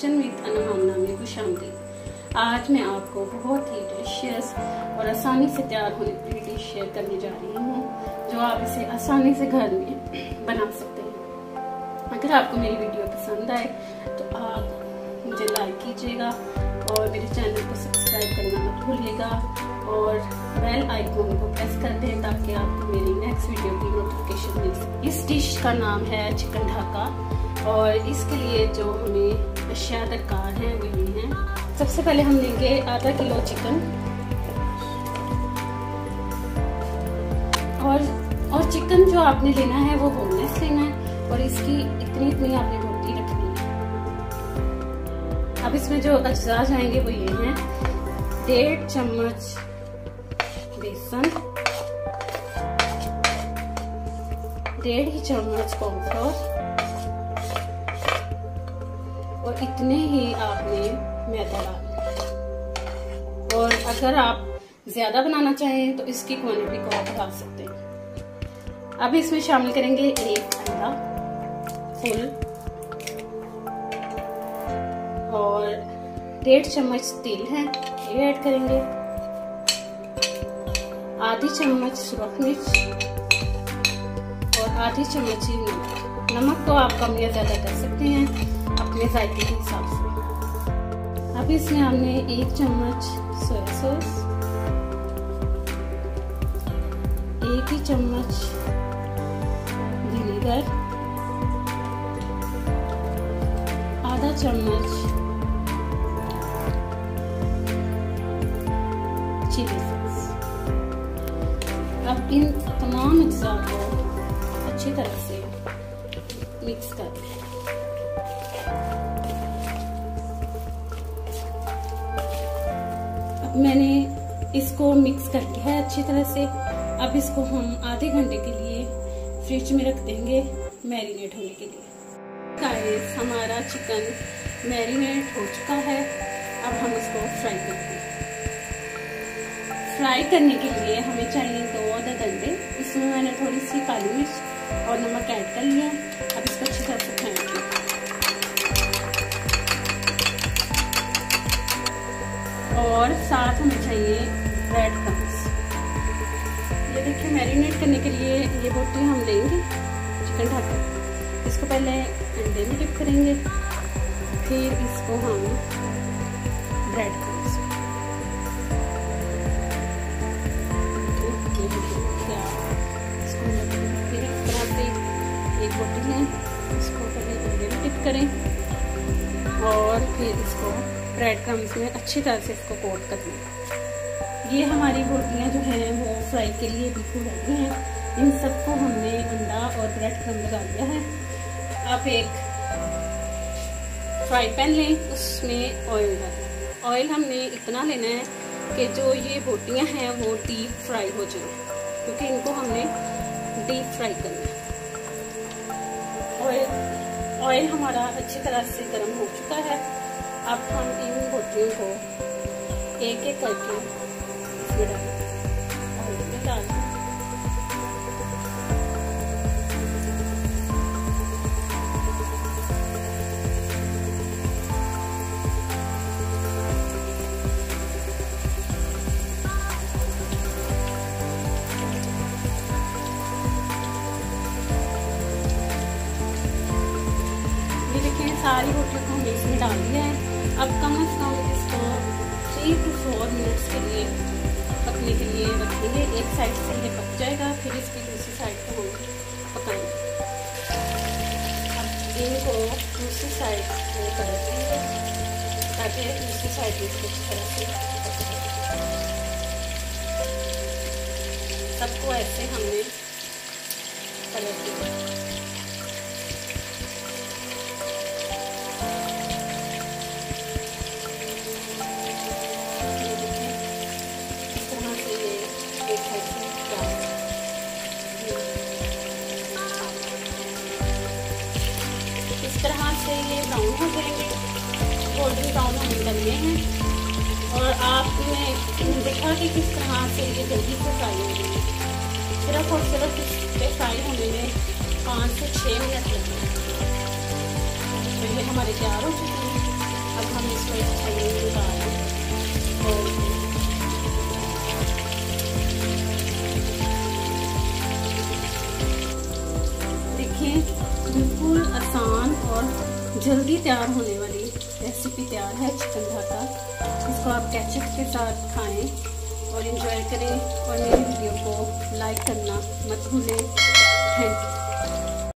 Kitchen with अनहामना में खुशामदीद। आज मैं आपको बहुत ही डिलीशियस और आसानी से तैयार होने वाली डिश शेयर करने जा रही हूँ, जो आप इसे आसानी से घर में बना सकते हैं। अगर आपको मेरी वीडियो पसंद आए तो आप मुझे लाइक कीजिएगा और मेरे चैनल को सब्सक्राइब करना मत भूलिएगा और बेल आइकॉन को प्रेस कर दें ताकि आपको मेरी नेक्स्ट वीडियो की नोटिफिकेशन मिल सके। इस डिश का नाम है चिकन ढाका और इसके लिए जो हमें अशिया दरकार है वो ये हैं। सबसे पहले हम लेंगे आधा किलो चिकन और चिकन जो आपने लेना है वो बोनलेस लेना है और इसकी इतनी आपने रोटी रखनी है। अब इसमें जो अज्जा जाएंगे वो ये हैं 1.5 चम्मच बेसन, 1.5 चम्मच कॉर्नफ्लोर और इतने ही आपने मैदा डालना। और अगर आप ज्यादा बनाना चाहें तो इसकी क्वांटिटी को आप बढ़ा सकते हैं। अब इसमें शामिल करेंगे 1 अंडा फुल और 1.5 चम्मच तेल है ये ऐड करेंगे, आधी चम्मच सुरख मिर्च और आधी चम्मच ही नमक। नमक को आप कम या ज्यादा कर सकते हैं अपने जायके के हिसाब से। अब इसमें हमने 1 चम्मच सोया सॉस, 1 ही चम्मच विनेगर, आधा चम्मच चिली सॉस। अब इन तमाम अज्जा को अच्छी तरह से मिक्स कर दें। अब मैंने इसको मिक्स कर लिया है अच्छी तरह से। अब इसको हम आधे घंटे के लिए फ्रिज में रख देंगे मैरिनेट होने के लिए। गाइस हमारा चिकन मैरिनेट हो चुका है। अब हम इसको फ्राई करेंगे। फ्राई करने के लिए हमें चाहिए 2 अदद अंडे। इसमें मैंने थोड़ी सी काली मिर्च और नमक ऐड कर लिया। अब इसको अच्छी तरह से फेंटेंगे और साथ हमें चाहिए ब्रेड क्रम्स। ये देखिए मैरिनेट करने के लिए ये बोटी हम लेंगे चिकन ढाका। इसको पहले अंडे में डिप करेंगे, फिर इसको हम ब्रेड क्रम्स फिर इस तरह से एक बोटी लें, इसको पहले अंडे में डिप करें और फिर इसको ब्रेड क्रम्स में अच्छी तरह से इसको कोट कर दें। ये हमारी बोटियाँ जो हैं वो फ्राई के लिए बिल्कुल रेडी हैं। इन सबको हमने अंडा और ब्रेड क्रम्ब लगा दिया है। आप एक फ्राई पैन लें, उसमें ऑयल डालें। ऑयल हमने इतना लेना है कि जो ये बोटियाँ हैं वो डीप फ्राई हो जाए, क्योंकि इनको हमने डीप फ्राई करना है। ऑयल हमारा अच्छी तरह से गर्म हो चुका है। अब हम इन बोटियों को एक एक करके इसमें डालें। सारी रोटियों को हमने इसमें डाल दिया है। अब कम से कम इसको 3 to 4 मिनट्स के लिए पकने के लिए रखेंगे। एक साइड से ये पक जाएगा, फिर इसकी दूसरी साइड को हम पकाएंगे। अब इनको दूसरी साइड को कर देंगे ताकि दूसरी साइड इसको अच्छी तरह से पक जाए। सबको ऐसे हमने पलट दिया। इस तरह से ये ब्राउन हो जाएंगे, गोल्डन ब्राउन होने लगने हैं। और आपने देखा कि किस तरह से ये जल्दी से फ्राई हो गई है। सिर्फ और सिर्फ इस पे फ्राई होने में 5 से 6 मिनट लगते हैं। तो ये हमारे तैयार हो चुके हैं। और जल्दी तैयार होने वाली रेसिपी तैयार है चिकन ढाका। इसको आप केचप के साथ खाएं और एंजॉय करें और मेरी वीडियो को लाइक करना मत भूलें। Thank you.